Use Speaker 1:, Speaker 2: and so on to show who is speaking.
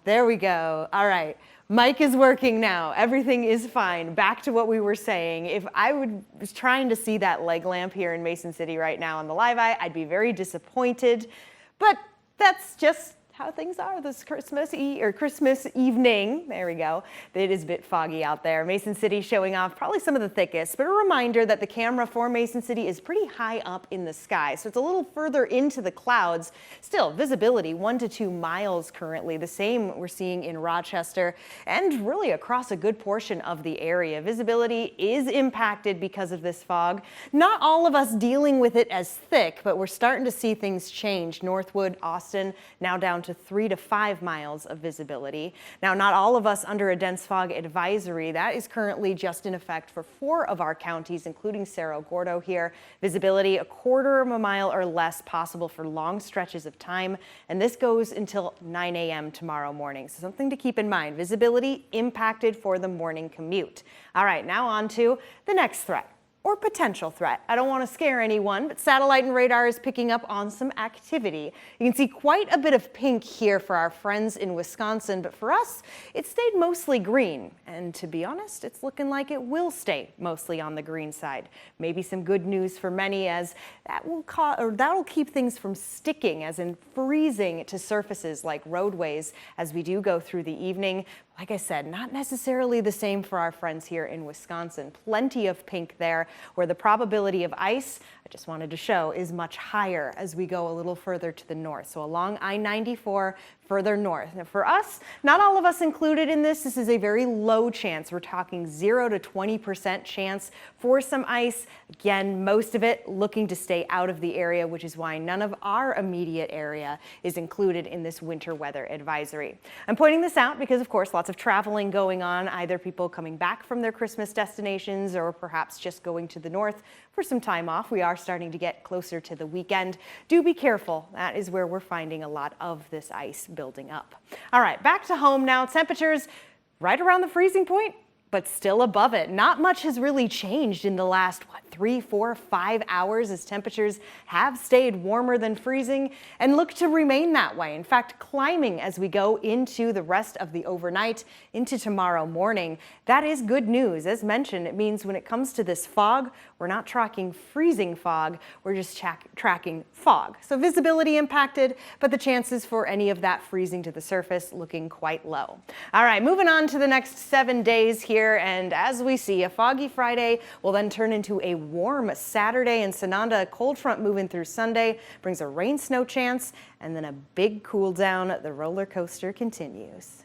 Speaker 1: There we go. All right. Mic is working now. Everything is fine. Back to what we were saying. If I was trying to see that leg lamp here in Mason City right now on the live eye, I'd be very disappointed. But that's just how things are this Christmas evening. There we go. It is a bit foggy out there. Mason City showing off probably some of the thickest, but a reminder that the camera for Mason City is pretty high up in the sky, so it's a little further into the clouds. Still, visibility 1 to 2 miles currently. The same we're seeing in Rochester and really across a good portion of the area. Visibility is impacted because of this fog. Not all of us dealing with it as thick, but we're starting to see things change. Northwood, Austin, now down to 3 to 5 miles of visibility. Now, not all of us under a dense fog advisory. That is currently just in effect for 4 of our counties, including Cerro Gordo here. Visibility 1/4 of a mile or less possible for long stretches of time. And this goes until 9 a.m. tomorrow morning. So something to keep in mind. Visibility impacted for the morning commute. All right, now on to the next threat. Or potential threat. I don't want to scare anyone, but satellite and radar is picking up on some activity. You can see quite a bit of pink here for our friends in Wisconsin, but for us, it stayed mostly green. And to be honest, it's looking like it will stay mostly on the green side. Maybe some good news for many, as that'll keep things from sticking, as in freezing to surfaces like roadways as we do go through the evening. Like I said, not necessarily the same for our friends here in Wisconsin. Plenty of pink there, where the probability of ice, I just wanted to show, is much higher as we go a little further to the north. So along I-94, further north. Now for us, not all of us included in this. This is a very low chance. We're talking 0 to 20% chance for some ice. Again, most of it looking to stay out of the area, which is why none of our immediate area is included in this winter weather advisory. I'm pointing this out because, of course, lots of traveling going on, either people coming back from their Christmas destinations or perhaps just going to the north for some time off. We are starting to get closer to the weekend. Do be careful. That is where we're finding a lot of this ice building up. All right, back to home now. Temperatures right around the freezing point, but still above it. Not much has really changed in the last, 3, 4, 5 hours, as temperatures have stayed warmer than freezing and look to remain that way. In fact, climbing as we go into the rest of the overnight into tomorrow morning. That is good news. As mentioned, it means when it comes to this fog, we're not tracking freezing fog, we're just tracking fog. So visibility impacted, but the chances for any of that freezing to the surface looking quite low. All right, moving on to the next 7 days here, and as we see, a foggy Friday will then turn into a warm Saturday in Sananda. A cold front moving through Sunday brings a rain snow chance, and then a big cool down. The roller coaster continues.